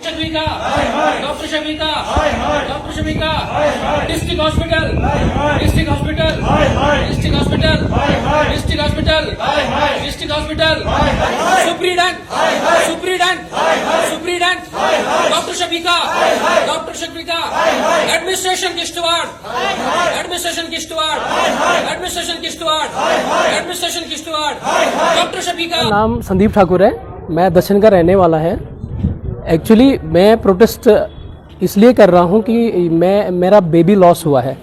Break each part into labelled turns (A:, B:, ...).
A: Shafiqa, doctor Shafiqa, doctor Shafiqa, district hospital, district hospital, district hospital, district hospital, district hospital, superintendent, superintendent, superintendent, doctor Shafiqa, doctor Shafiqa, administration की steward, administration की steward, administration की steward, administration की steward, doctor Shafiqa.
B: नाम संदीप ठाकुर है, मैं दक्षिण का रहने वाला है। एक्चुअली मैं प्रोटेस्ट इसलिए कर रहा हूँ कि मेरा बेबी लॉस हुआ है,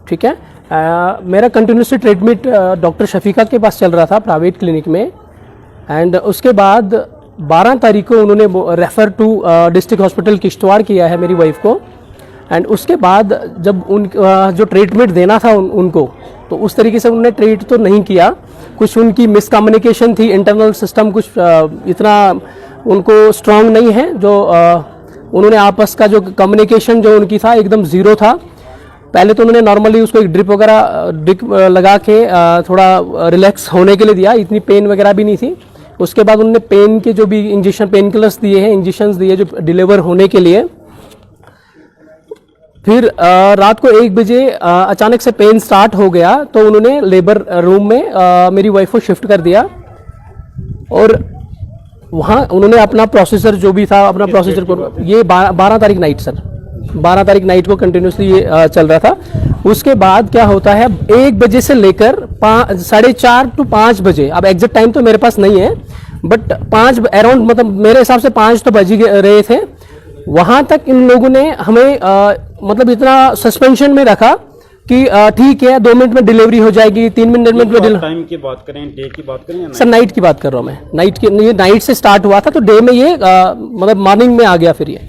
B: ठीक है। मेरा कंटिन्यूसली ट्रीटमेंट डॉक्टर शफीका के पास चल रहा था प्राइवेट क्लिनिक में, एंड उसके बाद 12 तारीख को उन्होंने refer to district hospital Kishtwar किया है मेरी वाइफ को। एंड उसके बाद जब जो ट्रीटमेंट देना था उनको, तो उस तरीके से उन्होंने ट्रीट तो नहीं किया। कुछ उनकी मिसकम्युनिकेशन थी, इंटरनल सिस्टम कुछ इतना उनको स्ट्रांग नहीं है, जो उन्होंने आपस का जो कम्युनिकेशन जो उनकी था एकदम ज़ीरो था। पहले तो उन्होंने नॉर्मली उसको एक ड्रिप वगैरह लगा के थोड़ा रिलैक्स होने के लिए दिया, इतनी पेन वगैरह भी नहीं थी। उसके बाद उन्होंने पेन के जो भी इंजेक्शन, पेन किलर्स दिए हैं, इंजेक्शंस दिए जो डिलीवर होने के लिए। फिर रात को 1 बजे अचानक से पेन स्टार्ट हो गया, तो उन्होंने लेबर रूम में मेरी वाइफ को शिफ्ट कर दिया और वहाँ उन्होंने अपना प्रोसीजर जो भी था अपना प्रोसीजर को, ये 12 तारीख नाइट सर, 12 तारीख नाइट को कंटिन्यूसली ये चल रहा था। उसके बाद क्या होता है, 1 बजे से लेकर 4:30 to 5 बजे, अब एग्जैक्ट टाइम तो मेरे पास नहीं है, बट 5 अराउंड, मतलब मेरे हिसाब से 5 तो बज ही रहे थे। वहाँ तक इन लोगों ने हमें मतलब इतना सस्पेंशन में रखा कि ठीक है 2 मिनट में डिलीवरी हो जाएगी, 3 मिनट में
C: टाइम की बात करें, डे की बात करें
B: सर, नाइट की बात कर रहा हूँ मैं। ये नाइट से स्टार्ट हुआ था, तो डे में ये मतलब मॉर्निंग में आ गया फिर ये।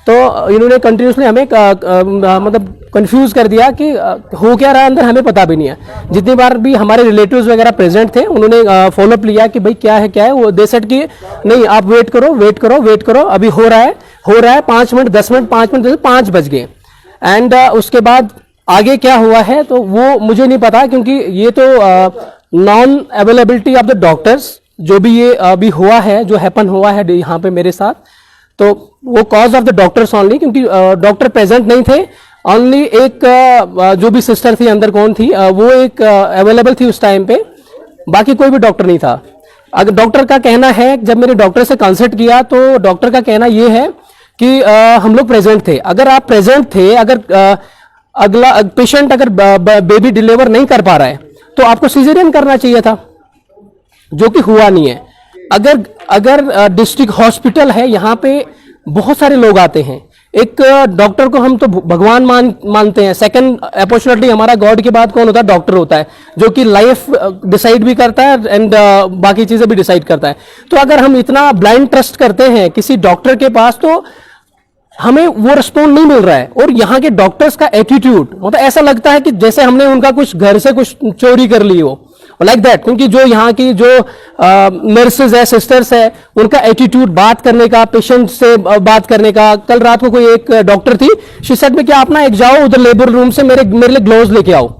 B: तो इन्होंने कंटिन्यूसली हमें मतलब कंफ्यूज कर दिया कि हो क्या रहा है अंदर, हमें पता भी नहीं है। जितनी बार भी हमारे रिलेटिव्स वगैरह प्रेजेंट थे, उन्होंने फॉलोअप लिया कि भाई क्या है वो दे सेट कि नहीं आप वेट करो, वेट करो, वेट करो, अभी हो रहा है 5 मिनट 10 मिनट 5 मिनट 5 बज गए। एंड उसके बाद आगे क्या हुआ है तो वो मुझे नहीं पता, क्योंकि ये तो non availability of the doctors जो भी ये अभी हुआ है, जो हैपन हुआ है यहाँ पे मेरे साथ, तो वो cause of the doctors only, क्योंकि डॉक्टर प्रेजेंट नहीं थे। ओनली एक जो भी सिस्टर थी अंदर, कौन थी वो एक अवेलेबल थी उस टाइम पे, बाकी कोई भी डॉक्टर नहीं था। अगर डॉक्टर का कहना है, जब मैंने डॉक्टर से कंसल्ट किया तो डॉक्टर का कहना ये है कि हम लोग प्रेजेंट थे। अगर आप प्रेजेंट थे, अगर अगला पेशेंट अगर बेबी डिलीवर नहीं कर पा रहा है तो आपको सिजेरियन करना चाहिए था, जो कि हुआ नहीं है। अगर डिस्ट्रिक्ट हॉस्पिटल है, यहाँ पे बहुत सारे लोग आते हैं। एक डॉक्टर को हम तो भगवान मानते हैं। सेकंड अपॉर्चुनिटी हमारा गॉड के बाद कौन होता है? डॉक्टर होता है, जो कि लाइफ डिसाइड भी करता है एंड बाकी चीजें भी डिसाइड करता है। तो अगर हम इतना ब्लाइंड ट्रस्ट करते हैं किसी डॉक्टर के पास, तो हमें वो रिस्पॉन्ड नहीं मिल रहा है। और यहाँ के डॉक्टर्स का एटीट्यूड, मतलब ऐसा लगता है कि जैसे हमने उनका कुछ घर से कुछ चोरी कर ली हो, लाइक दैट। क्योंकि जो यहाँ की जो नर्सेज है, सिस्टर्स है, उनका एटीट्यूड, बात करने का, पेशेंट से बात करने का। कल रात को कोई एक डॉक्टर थी, शी सेड में कि आप ना एक जाओ उधर लेबर रूम से मेरे लिए ग्लोव्स लेके आओ।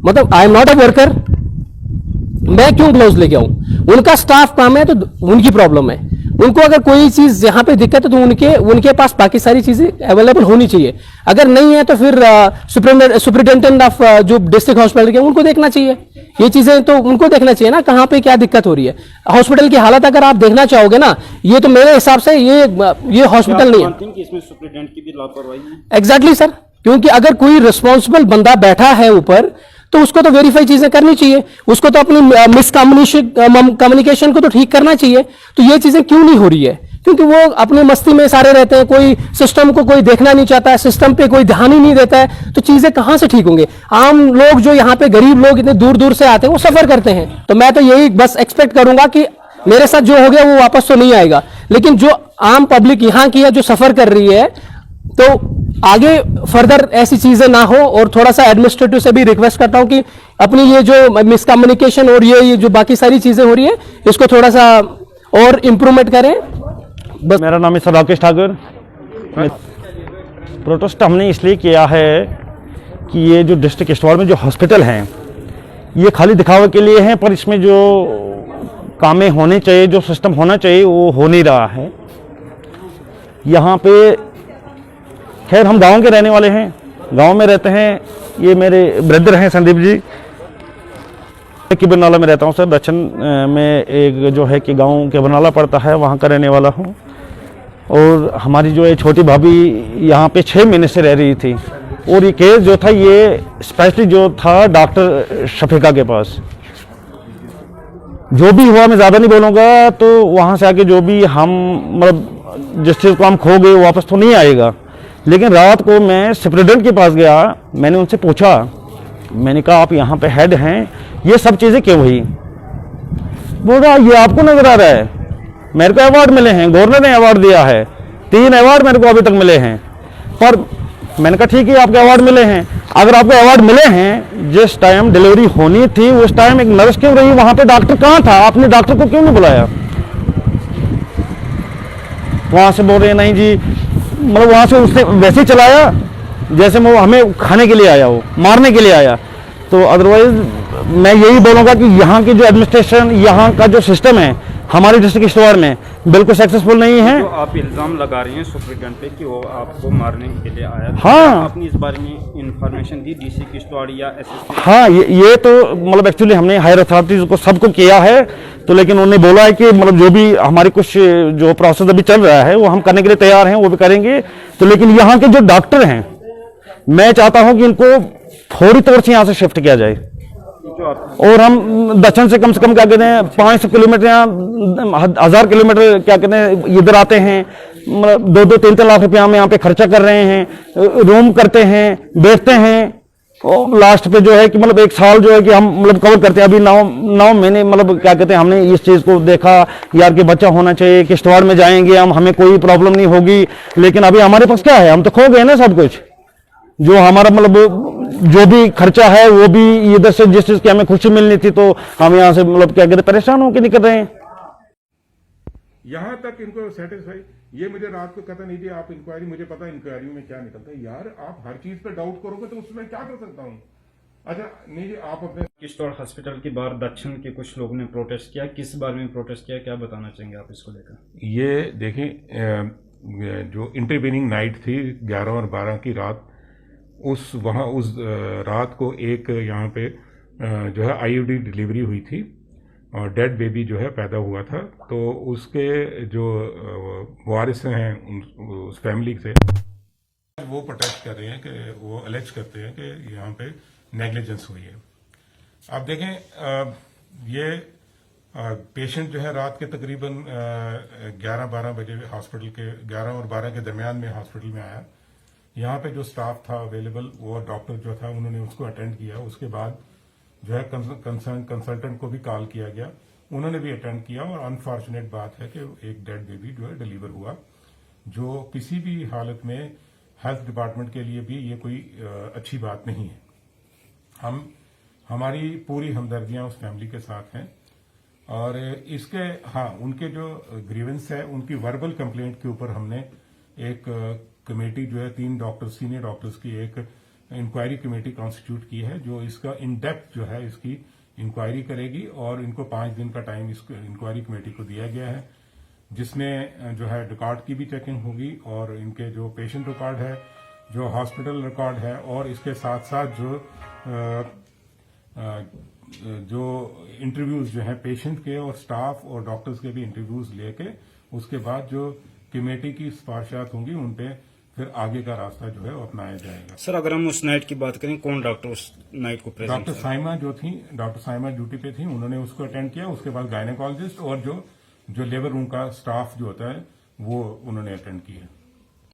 B: मतलब I am not a worker, मैं क्यों ग्लोव्स लेके आऊं? उनका स्टाफ काम है तो उनकी प्रॉब्लम है। उनको अगर कोई चीज यहाँ पे दिक्कत है तो उनके पास बाकी सारी चीजें अवेलेबल होनी चाहिए। अगर नहीं है तो फिर सुपरिटेंडेंट ऑफ जो डिस्ट्रिक्ट हॉस्पिटल के, उनको देखना चाहिए। ये चीजें तो उनको देखना चाहिए ना, कहाँ पे क्या दिक्कत हो रही है। हॉस्पिटल की हालत अगर आप देखना चाहोगे ना, ये तो मेरे हिसाब से ये हॉस्पिटल नहीं है।
C: इसमें सुपरिटेंडेंट की भी लापरवाही है।
B: एग्जैक्टली सर, क्योंकि अगर कोई रिस्पॉन्सिबल बंदा बैठा है ऊपर, तो उसको तो वेरीफाई चीजें करनी चाहिए, उसको तो अपनी कम्युनिकेशन को तो ठीक करना चाहिए। तो ये चीजें क्यों नहीं हो रही है? क्योंकि वो अपनी मस्ती में सारे रहते हैं, कोई सिस्टम को कोई देखना नहीं चाहता है, सिस्टम पे कोई ध्यान ही नहीं देता है। तो चीजें कहां से ठीक होंगे? आम लोग जो यहाँ पे, गरीब लोग इतने दूर दूर से आते हैं, वो सफर करते हैं। तो मैं तो यही बस एक्सपेक्ट करूंगा कि मेरे साथ जो हो गया वो वापस तो नहीं आएगा, लेकिन जो आम पब्लिक यहाँ की है, जो सफर कर रही है, तो आगे फर्दर ऐसी चीजें ना हो। और थोड़ा सा एडमिनिस्ट्रेटिव से भी रिक्वेस्ट करता हूं कि अपनी ये जो मिसकम्युनिकेशन और ये जो बाकी सारी चीजें हो रही है, इसको थोड़ा सा और इम्प्रूवमेंट करें।
D: बस मेरा नाम है राकेश ठाकुर। प्रोटेस्ट हमने इसलिए किया है कि ये जो डिस्ट्रिक्ट किश्तवाड़ में जो हॉस्पिटल हैं ये खाली दिखावे के लिए हैं, पर इसमें जो कामें होने चाहिए, जो सिस्टम होना चाहिए वो हो नहीं रहा है। यहाँ पे खैर हम गांव के रहने वाले हैं, गांव में रहते हैं। ये मेरे ब्रदर हैं संदीप जी, कि बरनाला में रहता हूँ सर। दक्षिण में एक जो है कि गांव के बरनाला पड़ता है, वहाँ का रहने वाला हूँ। और हमारी जो है छोटी भाभी यहाँ पे 6 महीने से रह रही थी, और ये केस जो था ये स्पेशली जो था डॉक्टर शफीका के पास। जो भी हुआ मैं ज़्यादा नहीं बोलूँगा, तो वहाँ से आके जो भी हम मतलब जिस चीज़ को हम खो गए वापस तो नहीं आएगा। लेकिन रात को मैं सुपरिटेंडेंट के पास गया, मैंने उनसे पूछा, मैंने कहा आप यहाँ पे हेड हैं, ये सब चीज़ें क्यों हुई? बोल रहा ये आपको नजर आ रहा है, मेरे को अवार्ड मिले हैं, गवर्नर ने अवार्ड दिया है, 3 अवार्ड मेरे को अभी तक मिले हैं। पर मैंने कहा ठीक है आपके अवार्ड मिले हैं, अगर आपको अवार्ड मिले हैं, जिस टाइम डिलीवरी होनी थी उस टाइम एक नर्स क्यों रही वहां पे? डॉक्टर कहाँ था? आपने डॉक्टर को क्यों नहीं बुलाया? वहां से बोल रहे हैं नहीं जी, मतलब वहां से उसने वैसे ही चलाया जैसे वो हमें खाने के लिए आया, वो मारने के लिए आया। तो अदरवाइज मैं यही बोलूँगा कि यहाँ की जो एडमिनिस्ट्रेशन, यहाँ का जो सिस्टम है हमारे डिस्ट्रिक्ट किश्तवाड़ में बिल्कुल सक्सेसफुल नहीं है।
C: तो आप इल्ज़ाम लगा रहे हैं सुपरिटेंडेंट पे कि वो आपको मारने के लिए आया था।
D: हाँ,
C: आपने इस बारे में इंफॉर्मेशन दी डीसी किश्तवाड़ या एसएसपी?
D: हाँ, ये तो मतलब एक्चुअली हमने हायर अथॉरिटीज को सबको किया है, तो लेकिन उन्होंने बोला है कि मतलब जो भी हमारी कुछ जो प्रोसेस अभी चल रहा है वो हम करने के लिए तैयार हैं, वो भी करेंगे। तो लेकिन यहाँ के जो डॉक्टर हैं, मैं चाहता हूँ कि इनको फौरी तौर से यहाँ से शिफ्ट किया जाए, और हम दक्षिण से कम क्या कहते हैं 500 किलोमीटर या 1000 किलोमीटर क्या कहते हैं इधर आते हैं, मतलब 2-2, 3-3 लाख रुपया हम यहाँ पे खर्चा कर रहे हैं, रूम करते हैं, बैठते हैं, और लास्ट पे जो है कि मतलब 1 साल जो है कि हम मतलब कवर करते हैं। अभी 9 महीने मतलब क्या कहते हैं हमने इस चीज़ को देखा यार कि बच्चा होना चाहिए, किश्तवाड़ में जाएंगे हम, हमें कोई प्रॉब्लम नहीं होगी। लेकिन अभी हमारे पास क्या है, हम तो खो गए ना सब कुछ। जो हमारा मतलब जो भी खर्चा है वो भी इधर से जिस चीज की हमें खुशी मिलनी थी, तो हम यहाँ से मतलब क्या कहते परेशान होकर निकल रहे हैं।
E: यहाँ तक इनको सेटिस्फाई, ये मुझे रात को कहता नहीं जी आप इंक्वायरी, मुझे पता इंक्वायरी में क्या निकलता है। यार आप हर चीज पे डाउट करोगे तो उसमें क्या कर सकता हूँ? अच्छा नहीं जी, आप अपने
C: किश्तवाड़ हॉस्पिटल के बाहर दक्षिण के कुछ लोगों ने प्रोटेस्ट किया, किस बारे में प्रोटेस्ट किया, क्या बताना चाहेंगे आप इसको लेकर?
E: ये देखें, जो इंटरवीनिंग नाइट थी 11 और 12 की रात, उस रात को एक यहाँ पे जो है आईयूडी डिलीवरी हुई थी और डेड बेबी जो है पैदा हुआ था। तो उसके जो वारिस हैं उस फैमिली से वो प्रोटेस्ट कर रहे हैं कि वो अलेज करते हैं कि यहाँ पे नेग्लिजेंस हुई है। आप देखें, ये पेशेंट जो है रात के तकरीबन 11-12 बजे हॉस्पिटल के 11 और 12 के दरमियान में हॉस्पिटल में आया। यहाँ पे जो स्टाफ था अवेलेबल, वो डॉक्टर जो था उन्होंने उसको अटेंड किया। उसके बाद जो है कंसर्न कंसल्टेंट को भी कॉल किया गया, उन्होंने भी अटेंड किया। और अनफॉर्चुनेट बात है कि एक डेड बेबी जो है डिलीवर हुआ, जो किसी भी हालत में हेल्थ डिपार्टमेंट के लिए भी ये कोई अच्छी बात नहीं है। हमारी पूरी हमदर्दियां उस फैमिली के साथ हैं। और इसके उनके जो ग्रीवेंस है, उनकी वर्बल कंप्लेंट के ऊपर हमने एक कमेटी जो है 3 डॉक्टर सीनियर डॉक्टर्स की एक इंक्वायरी कमेटी कॉन्स्टिट्यूट की है, जो इसका इन डेप्थ जो है इसकी इंक्वायरी करेगी। और इनको 5 दिन का टाइम इस इंक्वायरी कमेटी को दिया गया है, जिसमें जो है रिकॉर्ड की भी चेकिंग होगी और इनके जो पेशेंट रिकॉर्ड है, जो हॉस्पिटल रिकॉर्ड है, और इसके साथ साथ जो इंटरव्यूज जो है पेशेंट के और स्टाफ और डॉक्टर्स के भी इंटरव्यूज लेके उसके बाद जो कमेटी की सिफारिशात होंगी उन पे फिर आगे का रास्ता जो है वो अपनाया जाएगा।
C: सर अगर हम उस नाइट की बात करें, कौन डॉक्टर उस नाइट को प्रेजेंट?
E: डॉक्टर साइमा जो थी, डॉक्टर साइमा ड्यूटी पे थी, उन्होंने उसको अटेंड किया। उसके बाद गायनेकोलॉजिस्ट और जो लेबर रूम का स्टाफ जो होता है वो उन्होंने अटेंड किया।